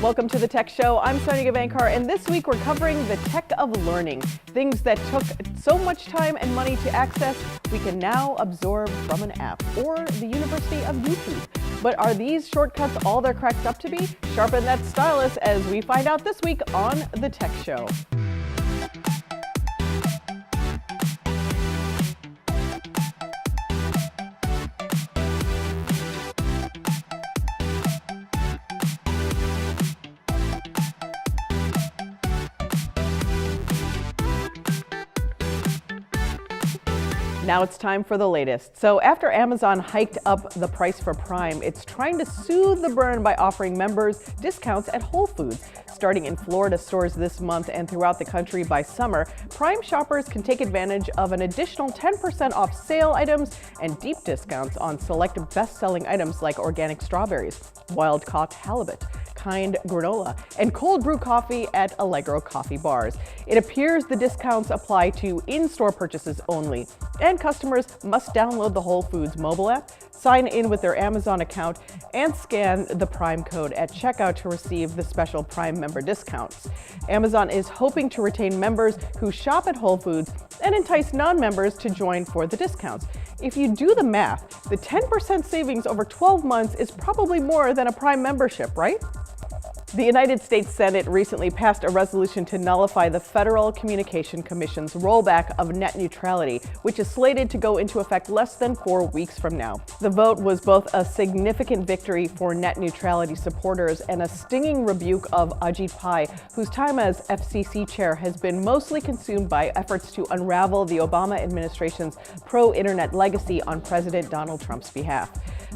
Welcome to the Tech Show. I'm Sonia Gavankar, and this week we're covering the tech of learning. Things that took so much time and money to access, we can now absorb from an app or the University of YouTube. But are these shortcuts all they're cracked up to be? Sharpen that stylus as we find out this week on the Tech Show. Now it's time for the latest. So after Amazon hiked up the price for Prime, it's trying to soothe the burn by offering members discounts at Whole Foods. Starting in Florida stores this month and throughout the country by summer, Prime shoppers can take advantage of an additional 10% off sale items and deep discounts on select best-selling items like organic strawberries, wild-caught halibut, Kind granola, and cold brew coffee at Allegro coffee bars. It appears the discounts apply to in-store purchases only, and customers must download the Whole Foods mobile app, sign in with their Amazon account, and scan the Prime code at checkout to receive the special Prime member discounts. Amazon is hoping to retain members who shop at Whole Foods and entice non-members to join for the discounts. If you do the math, the 10% savings over 12 months is probably more than a Prime membership, right? The United States Senate recently passed a resolution to nullify the Federal Communication Commission's rollback of net neutrality, which is slated to go into effect less than 4 weeks from now. The vote was both a significant victory for net neutrality supporters and a stinging rebuke of Ajit Pai, whose time as FCC chair has been mostly consumed by efforts to unravel the Obama administration's pro-internet legacy on President Donald Trump's behalf.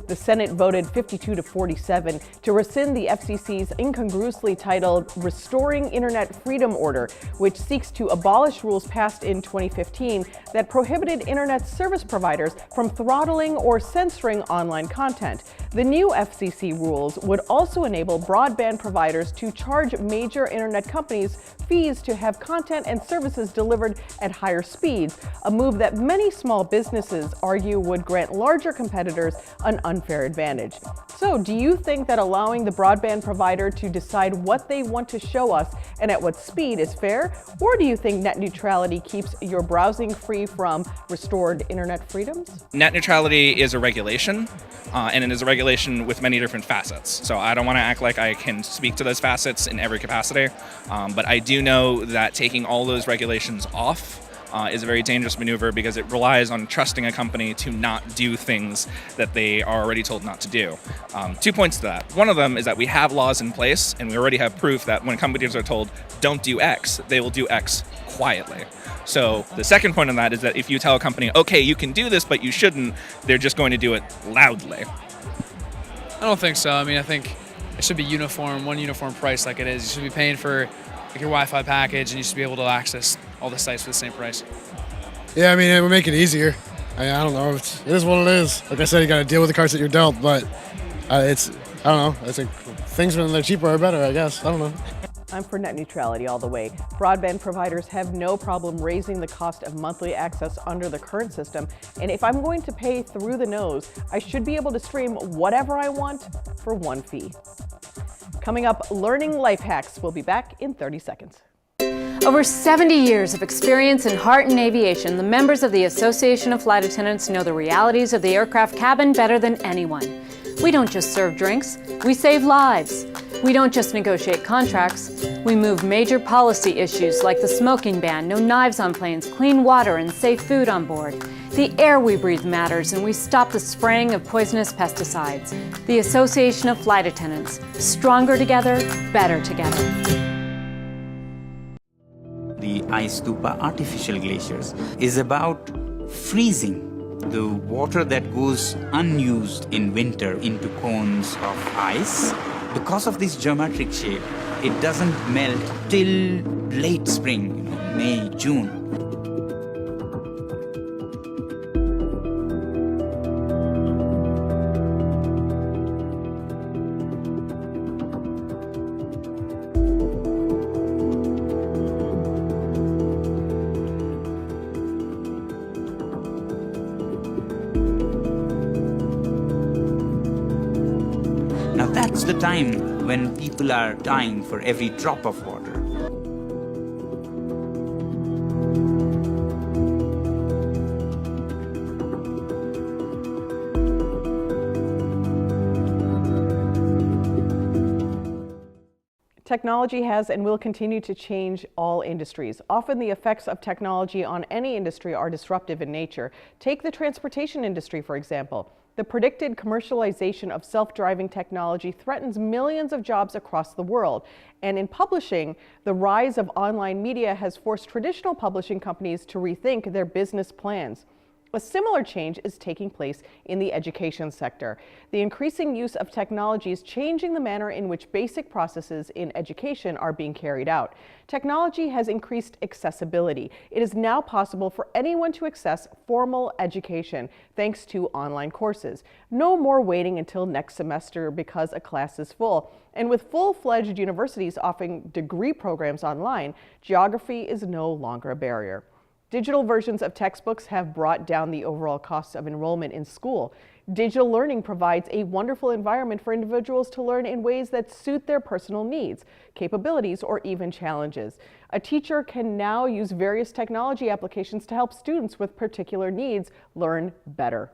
The Senate voted 52 to 47 to rescind the FCC's incongruously titled Restoring Internet Freedom Order, which seeks to abolish rules passed in 2015 that prohibited internet service providers from throttling or censoring online content. The new FCC rules would also enable broadband providers to charge major internet companies fees to have content and services delivered at higher speeds, a move that many small businesses argue would grant larger competitors an unfair advantage. So, do you think that allowing the broadband provider to decide what they want to show us and at what speed is fair? Or do you think net neutrality keeps your browsing free from restored internet freedoms? Net neutrality is a regulation, and it is a regulation with many different facets. So I don't want to act like I can speak to those facets in every capacity, but I do know that taking all those regulations off is a very dangerous maneuver because it relies on trusting a company to not do things that they are already told not to do. 2 points to that. One of them is that we have laws in place, and we already have proof that when companies are told, don't do X, they will do X quietly. So the second point on that is that if you tell a company, okay, you can do this, but you shouldn't, they're just going to do it loudly. I don't think so. I mean, I think it should be uniform, one uniform price like it is. You should be paying for your Wi-Fi package, and you should be able to access all the sites for the same price. Yeah, I mean, it would make it easier. I don't know. It is what it is. Like I said, you got to deal with the cards that you're dealt, but I don't know. I think things when they're cheaper are better, I guess. I don't know. I'm for net neutrality all the way. Broadband providers have no problem raising the cost of monthly access under the current system, and if I'm going to pay through the nose, I should be able to stream whatever I want for one fee. Coming up, learning life hacks. We'll be back in 30 seconds. Over 70 years of experience in heart and aviation, the members of the Association of Flight Attendants know the realities of the aircraft cabin better than anyone. We don't just serve drinks, we save lives. We don't just negotiate contracts, we move major policy issues like the smoking ban, no knives on planes, clean water, and safe food on board. The air we breathe matters, and we stop the spraying of poisonous pesticides. The Association of Flight Attendants. Stronger together, better together. The Ice Stupa artificial glaciers is about freezing the water that goes unused in winter into cones of ice. Because of this geometric shape, it doesn't melt till late spring, May, June. Now that's the time when people are dying for every drop of water. Technology has and will continue to change all industries. Often the effects of technology on any industry are disruptive in nature. Take the transportation industry, for example. The predicted commercialization of self-driving technology threatens millions of jobs across the world. And in publishing, the rise of online media has forced traditional publishing companies to rethink their business plans. A similar change is taking place in the education sector. The increasing use of technology is changing the manner in which basic processes in education are being carried out. Technology has increased accessibility. It is now possible for anyone to access formal education thanks to online courses. No more waiting until next semester because a class is full. And with full-fledged universities offering degree programs online, geography is no longer a barrier. Digital versions of textbooks have brought down the overall costs of enrollment in school. Digital learning provides a wonderful environment for individuals to learn in ways that suit their personal needs, capabilities, or even challenges. A teacher can now use various technology applications to help students with particular needs learn better.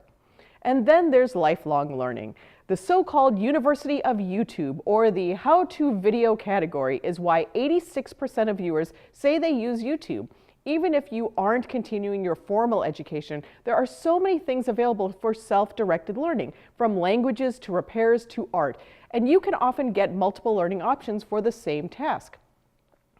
And then there's lifelong learning. The so-called University of YouTube, or the how-to video category, is why 86% of viewers say they use YouTube. Even if you aren't continuing your formal education, there are so many things available for self-directed learning, from languages to repairs to art, and you can often get multiple learning options for the same task.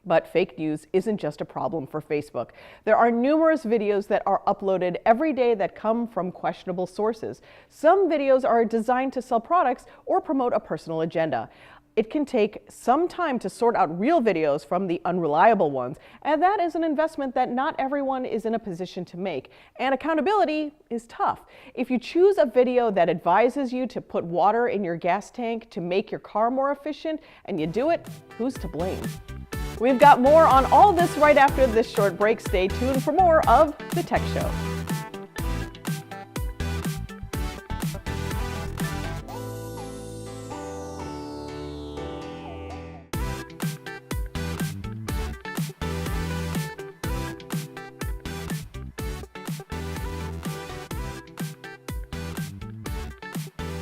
But fake news isn't just a problem for Facebook. There are numerous videos that are uploaded every day that come from questionable sources. Some videos are designed to sell products or promote a personal agenda. It can take some time to sort out real videos from the unreliable ones, and that is an investment that not everyone is in a position to make. And accountability is tough. If you choose a video that advises you to put water in your gas tank to make your car more efficient, and you do it, who's to blame? We've got more on all this right after this short break. Stay tuned for more of The Tech Show.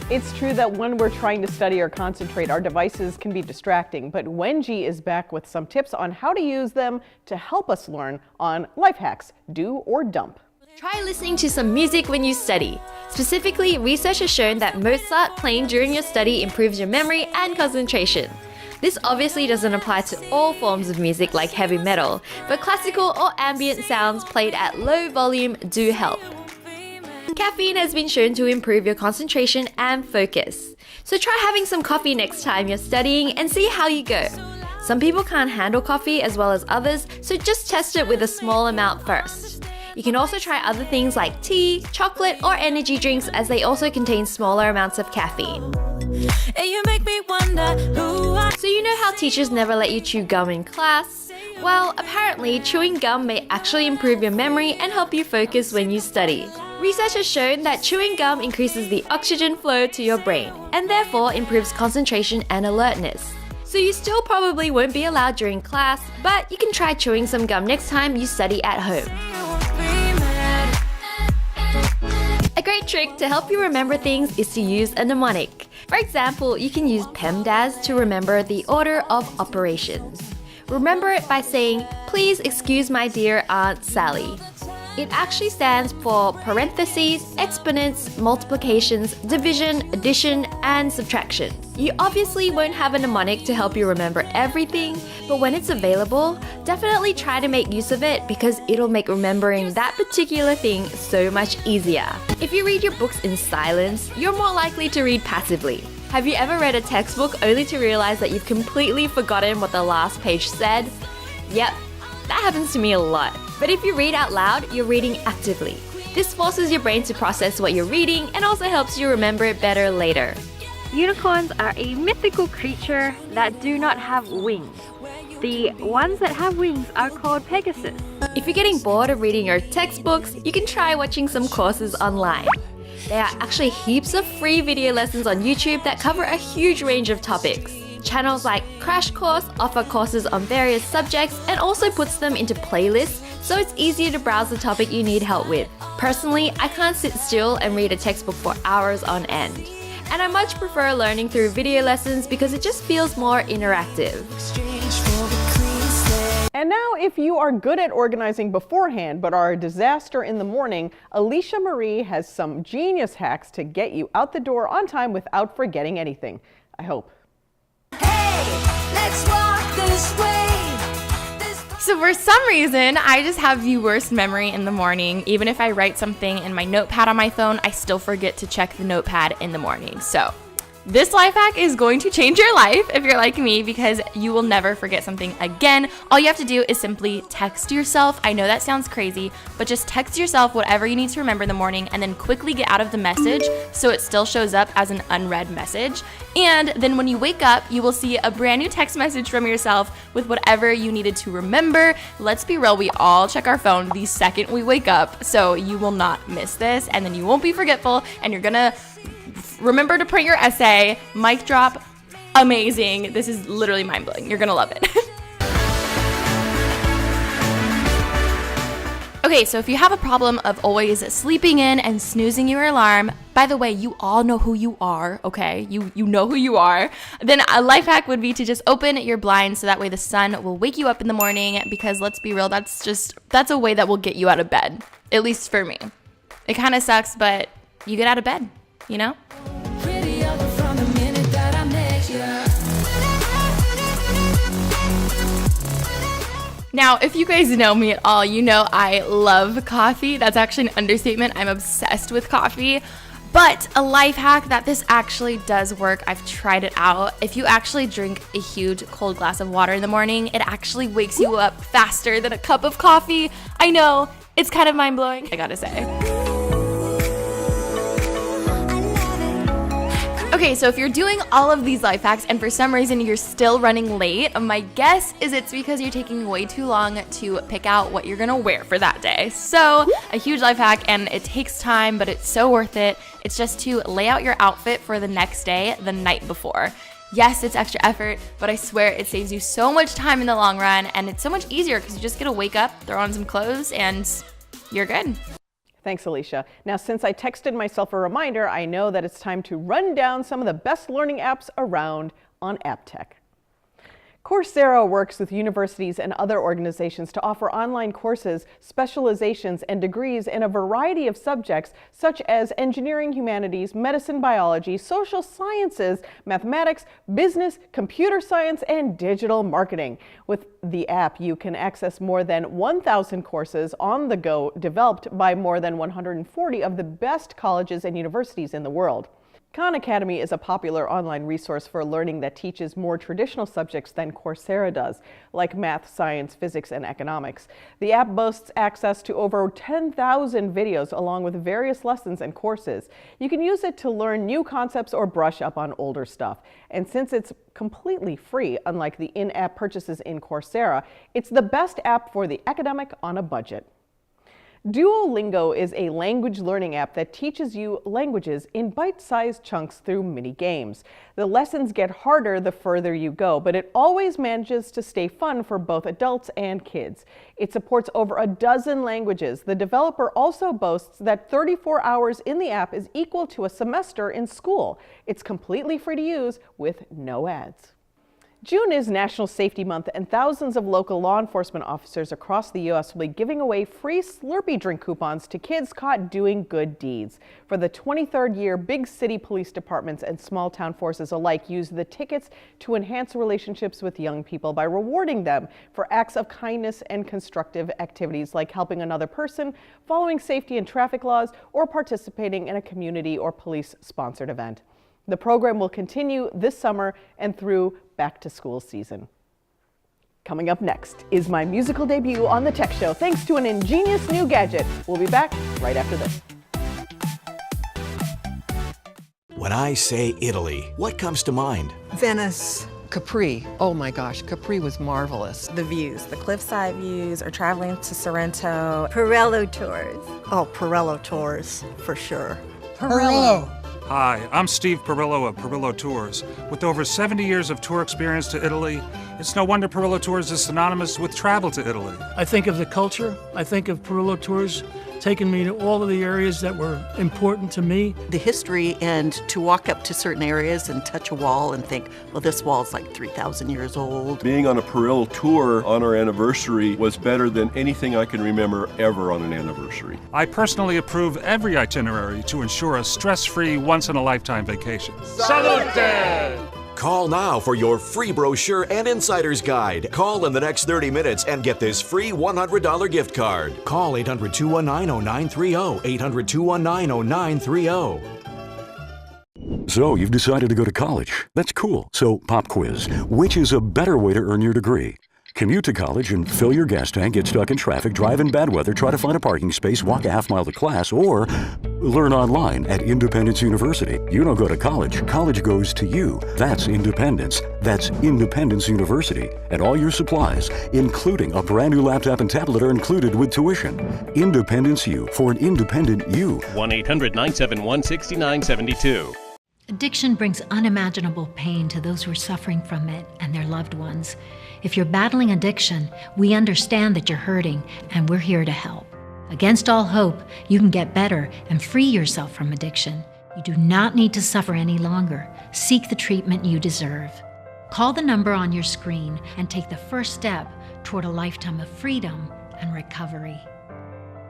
It's true that when we're trying to study or concentrate, our devices can be distracting, but Wengie is back with some tips on how to use them to help us learn on life hacks, do or dump. Try listening to some music when you study. Specifically, research has shown that Mozart playing during your study improves your memory and concentration. This obviously doesn't apply to all forms of music like heavy metal, but classical or ambient sounds played at low volume do help. Caffeine has been shown to improve your concentration and focus. So try having some coffee next time you're studying and see how you go. Some people can't handle coffee as well as others, so just test it with a small amount first. You can also try other things like tea, chocolate, or energy drinks, as they also contain smaller amounts of caffeine. So you know how teachers never let you chew gum in class? Well, apparently chewing gum may actually improve your memory and help you focus when you study. Research has shown that chewing gum increases the oxygen flow to your brain and therefore improves concentration and alertness. So you still probably won't be allowed during class, but you can try chewing some gum next time you study at home. A great trick to help you remember things is to use a mnemonic. For example, you can use PEMDAS to remember the order of operations. Remember it by saying, "Please excuse my dear Aunt Sally." It actually stands for parentheses, exponents, multiplications, division, addition, and subtraction. You obviously won't have a mnemonic to help you remember everything, but when it's available, definitely try to make use of it because it'll make remembering that particular thing so much easier. If you read your books in silence, you're more likely to read passively. Have you ever read a textbook only to realize that you've completely forgotten what the last page said? Yep, that happens to me a lot. But if you read out loud, you're reading actively. This forces your brain to process what you're reading and also helps you remember it better later. Unicorns are a mythical creature that do not have wings. The ones that have wings are called Pegasus. If you're getting bored of reading your textbooks, you can try watching some courses online. There are actually heaps of free video lessons on YouTube that cover a huge range of topics. Channels like Crash Course offer courses on various subjects and also puts them into playlists, so it's easier to browse the topic you need help with. Personally, I can't sit still and read a textbook for hours on end. And I much prefer learning through video lessons because it just feels more interactive. And now, if you are good at organizing beforehand but are a disaster in the morning, Alicia Marie has some genius hacks to get you out the door on time without forgetting anything. I hope. Hey, let's walk this way. So for some reason, I just have the worst memory in the morning. Even if I write something in my notepad on my phone, I still forget to check the notepad in the morning. So this life hack is going to change your life if you're like me, because you will never forget something again. All you have to do is simply text yourself. I know that sounds crazy, but just text yourself whatever you need to remember in the morning and then quickly get out of the message so it still shows up as an unread message. And then when you wake up, you will see a brand new text message from yourself with whatever you needed to remember. Let's be real, we all check our phone the second we wake up, so you will not miss this, and then you won't be forgetful, and you're gonna remember to print your essay. Mic drop, amazing. This is literally mind-blowing. You're gonna love it. Okay, so if you have a problem of always sleeping in and snoozing your alarm, by the way, you all know who you are, okay? You know who you are. Then a life hack would be to just open your blinds so that way the sun will wake you up in the morning, because let's be real, that's a way that will get you out of bed, at least for me. It kind of sucks, but you get out of bed, you know? Now, if you guys know me at all, you know I love coffee. That's actually an understatement. I'm obsessed with coffee. But a life hack that this actually does work, I've tried it out. If you actually drink a huge cold glass of water in the morning, it actually wakes you up faster than a cup of coffee. I know, it's kind of mind-blowing, I gotta say. Okay, so if you're doing all of these life hacks and for some reason you're still running late, my guess is it's because you're taking way too long to pick out what you're gonna wear for that day. So a huge life hack, and it takes time, but it's so worth it. It's just to lay out your outfit for the next day the night before. Yes, it's extra effort, but I swear it saves you so much time in the long run, and it's so much easier because you just get to wake up, throw on some clothes, and you're good. Thanks, Alicia. Now, since I texted myself a reminder, I know that it's time to run down some of the best learning apps around on App Tech. Coursera works with universities and other organizations to offer online courses, specializations, and degrees in a variety of subjects such as engineering, humanities, medicine, biology, social sciences, mathematics, business, computer science, and digital marketing. With the app, you can access more than 1,000 courses on the go developed by more than 140 of the best colleges and universities in the world. Khan Academy is a popular online resource for learning that teaches more traditional subjects than Coursera does, like math, science, physics, and economics. The app boasts access to over 10,000 videos along with various lessons and courses. You can use it to learn new concepts or brush up on older stuff. And since it's completely free, unlike the in-app purchases in Coursera, it's the best app for the academic on a budget. Duolingo is a language learning app that teaches you languages in bite-sized chunks through mini games. The lessons get harder the further you go, but it always manages to stay fun for both adults and kids. It supports over a dozen languages. The developer also boasts that 34 hours in the app is equal to a semester in school. It's completely free to use with no ads. June is National Safety Month, and thousands of local law enforcement officers across the U.S. will be giving away free Slurpee drink coupons to kids caught doing good deeds. For the 23rd year, big city police departments and small town forces alike use the tickets to enhance relationships with young people by rewarding them for acts of kindness and constructive activities like helping another person, following safety and traffic laws, or participating in a community or police-sponsored event. The program will continue this summer and through back-to-school season. Coming up next is my musical debut on The Tech Show, thanks to an ingenious new gadget. We'll be back right after this. When I say Italy, what comes to mind? Venice. Capri. Oh my gosh, Capri was marvelous. The views, the cliffside views, or traveling to Sorrento. Pirello tours. Oh, Pirello tours, for sure. Pirello. Hi, I'm Steve Perillo of Perillo Tours. With over 70 years of tour experience to Italy, it's no wonder Perillo Tours is synonymous with travel to Italy. I think of the culture. I think of Perillo Tours taking me to all of the areas that were important to me. The history, and to walk up to certain areas and touch a wall and think, well, this wall's like 3,000 years old. Being on a Perillo tour on our anniversary was better than anything I can remember ever on an anniversary. I personally approve every itinerary to ensure a stress-free, once-in-a-lifetime vacation. Salute! Call now for your free brochure and insider's guide. Call in the next 30 minutes and get this free $100 gift card. Call 800-219-0930, 800-219-0930. So you've decided to go to college. That's cool. So pop quiz. Which is a better way to earn your degree? Commute to college and fill your gas tank, get stuck in traffic, drive in bad weather, try to find a parking space, walk a half mile to class, or learn online at Independence University. You don't go to college. College goes to you. That's independence. That's Independence University. And all your supplies, including a brand new laptop and tablet, are included with tuition. Independence U, for an independent you. 1-800-971-6972. Addiction brings unimaginable pain to those who are suffering from it and their loved ones. If you're battling addiction, we understand that you're hurting, and we're here to help. Against all hope, you can get better and free yourself from addiction. You do not need to suffer any longer. Seek the treatment you deserve. Call the number on your screen and take the first step toward a lifetime of freedom and recovery.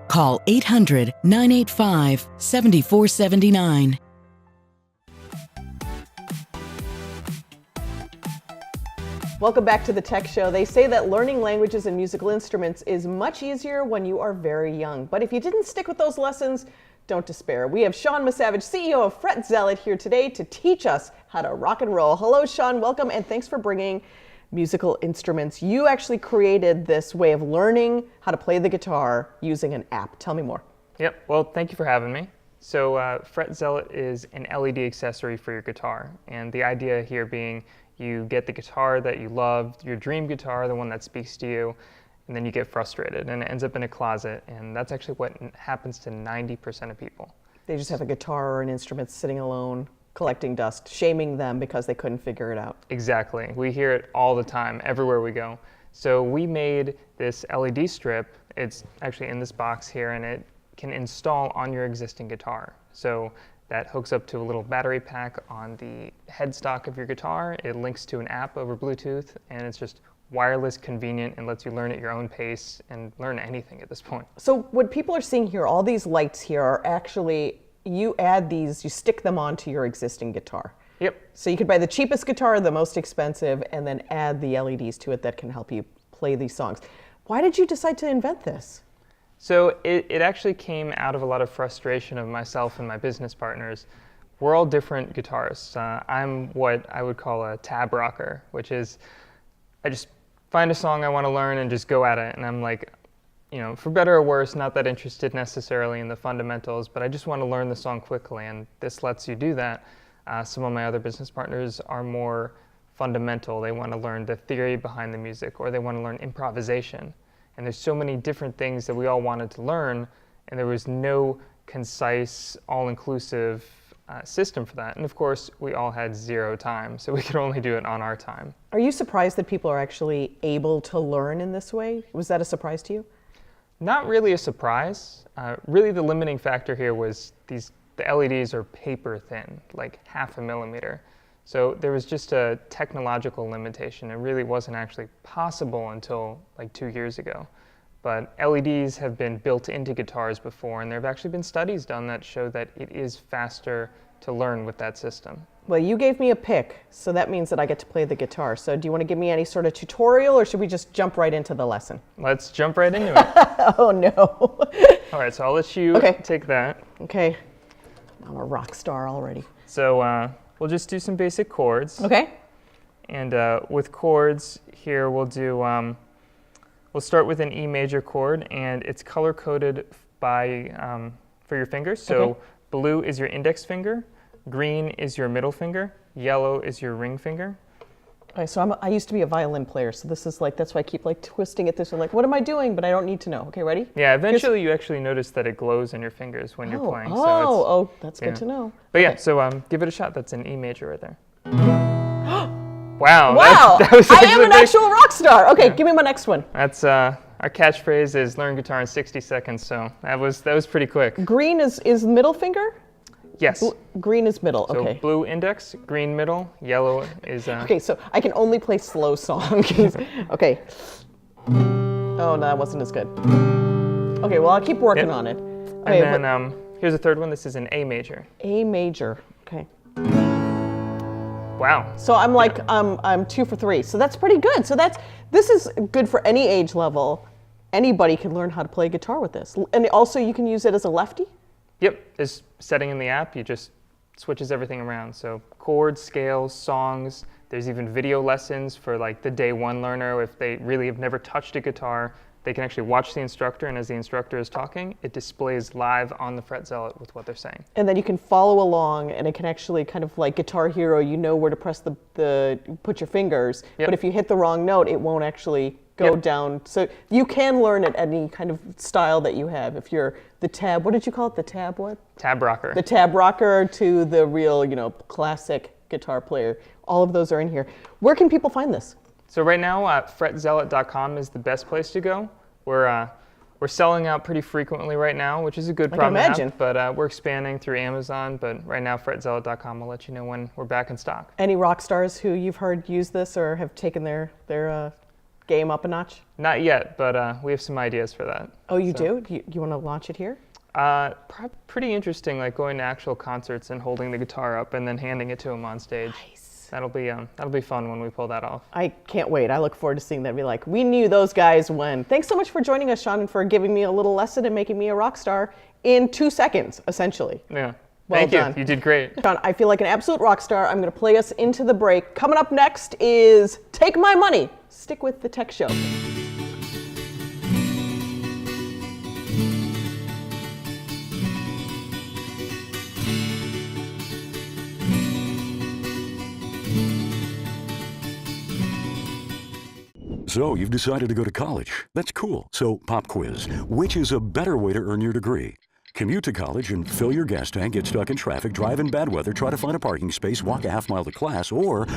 Call 800-985-7479. Welcome back to the Tech Show. They say that learning languages and musical instruments is much easier when you are very young. But if you didn't stick with those lessons, don't despair. We have Sean Misavage, CEO of Fret Zealot, here today to teach us how to rock and roll. Hello, Sean. Welcome, and thanks for bringing musical instruments. You actually created this way of learning how to play the guitar using an app. Tell me more. Yep. Well, thank you for having me. So Fret Zealot is an LED accessory for your guitar. And the idea here being you get the guitar that you love, your dream guitar, the one that speaks to you, and then you get frustrated and it ends up in a closet. And that's actually what happens to 90% of people. They just have a guitar or an instrument sitting alone, collecting dust, shaming them because they couldn't figure it out. Exactly. We hear it all the time, everywhere we go. So we made this LED strip. It's actually in this box here, and it can install on your existing guitar. So that hooks up to a little battery pack on the headstock of your guitar. It links to an app over Bluetooth, and it's just wireless, convenient, and lets you learn at your own pace and learn anything at this point. So what people are seeing here, all these lights here are actually, you add these, you stick them onto your existing guitar. Yep. So you could buy the cheapest guitar, the most expensive, and then add the LEDs to it that can help you play these songs. Why did you decide to invent this? So it actually came out of a lot of frustration of myself and my business partners. We're all different guitarists. I'm what I would call a tab rocker, which is I just find a song I want to learn and just go at it. And I'm like, you know, for better or worse, not that interested necessarily in the fundamentals, but I just want to learn the song quickly, and this lets you do that. Some of my other business partners are more fundamental. They want to learn the theory behind the music, or they want to learn improvisation. And there's so many different things that we all wanted to learn, and there was no concise, all-inclusive system for that. And of course, we all had zero time, so we could only do it on our time. Are you surprised that people are actually able to learn in this way? Was that a surprise to you? Not really a surprise. Really the limiting factor here was the LEDs are paper thin, like 0.5 millimeter. So there was just a technological limitation. It really wasn't actually possible until like 2 years ago. But LEDs have been built into guitars before, and there have actually been studies done that show that it is faster to learn with that system. Well, you gave me a pick, so that means that I get to play the guitar. So do you want to give me any sort of tutorial, or should we just jump right into the lesson? Let's jump right into it. Oh no. All right, so I'll let you take that. Okay. I'm a rock star already. So we'll just do some basic chords. Okay. And with chords here, we'll do, we'll start with an E major chord, and it's color coded by, for your fingers. So blue is your index finger, green is your middle finger, yellow is your ring finger. Okay, so I used to be a violin player, so this is like, that's why I keep like twisting it this way, like, what am I doing? But I don't need to know. Okay, ready? Yeah, eventually you actually notice that it glows in your fingers when you're playing. Oh, that's good to know. But yeah, so give it a shot. That's an E major right there. Wow. Wow, that was I am an big. actual rock star. Okay, give me my next one. That's our catchphrase is learn guitar in 60 seconds. So that was pretty quick. Green is middle finger? Yes. Green is middle, So okay. blue index, green middle, yellow is... Okay, so I can only play slow songs. Okay. Oh, no, that wasn't as good. Okay, well, I'll keep working on it. Okay, and then here's a third one. This is an A major. A major, okay. Wow. So I'm like, I'm 2 for 3. So that's pretty good. So this is good for any age level. Anybody can learn how to play guitar with this. And also you can use it as a lefty? Yep, this setting in the app, you just switches everything around. So chords, scales, songs. There's even video lessons for like the day one learner. If they really have never touched a guitar, they can actually watch the instructor, and as the instructor is talking, it displays live on the Fret Zealot with what they're saying. And then you can follow along, and it can actually kind of like Guitar Hero, you know where to press put your fingers, but if you hit the wrong note, it won't actually go down. So you can learn at any kind of style that you have. If you're the tab, what did you call it? The tab what? Tab rocker. The tab rocker to the real, classic guitar player. All of those are in here. Where can people find this? So right now, fretzealot.com is the best place to go. We're selling out pretty frequently right now, which is a good problem to have, but we're expanding through Amazon. But right now, fretzealot.com will let you know when we're back in stock. Any rock stars who you've heard use this or have taken their game up a notch? Not yet, but we have some ideas for that. Oh, you do? You want to launch it here? Pretty interesting, like going to actual concerts and holding the guitar up and then handing it to them on stage. Nice. That'll be fun when we pull that off. I can't wait. I look forward to seeing that. Be like, we knew those guys when. Thanks so much for joining us, Sean, and for giving me a little lesson and making me a rock star in 2 seconds, essentially. Yeah. Well Thank done. you. You did great. Sean, I feel like an absolute rock star. I'm going to play us into the break. Coming up next is Take My Money. Stick with the Tech Show. So you've decided to go to college. That's cool. So pop quiz. Which is a better way to earn your degree? Commute to college and fill your gas tank, get stuck in traffic, drive in bad weather, try to find a parking space, walk a half mile to class, or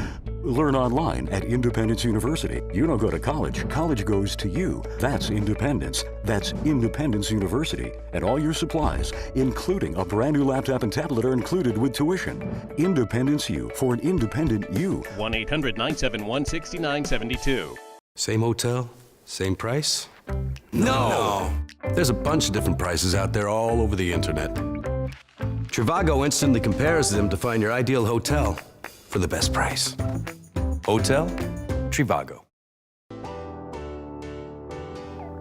learn online at Independence University. You don't go to college. College goes to you. That's independence. That's Independence University. And all your supplies, including a brand new laptop and tablet, are included with tuition. Independence U for an independent you. 1-800-971-6972. Same hotel? Same price? No! There's a bunch of different prices out there all over the internet. Trivago instantly compares them to find your ideal hotel for the best price. Hotel Trivago.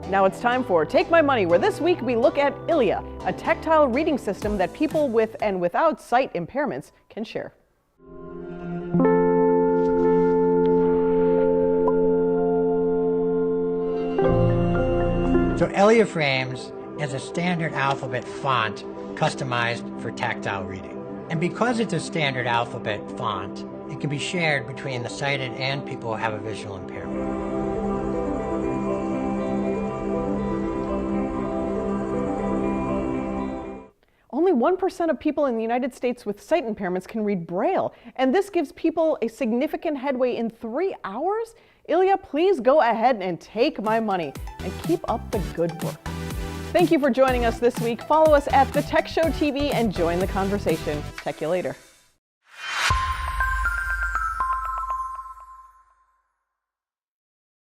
Now it's time for Take My Money, where this week we look at Ilia, a tactile reading system that people with and without sight impairments can share. So Ilia Frames is a standard alphabet font customized for tactile reading. And because it's a standard alphabet font, it can be shared between the sighted and people who have a visual impairment. Only 1% of people in the United States with sight impairments can read Braille, and this gives people a significant headway in 3 hours? Ilia, please go ahead and take my money and keep up the good work. Thank you for joining us this week. Follow us at The Tech Show TV and join the conversation. Check you later.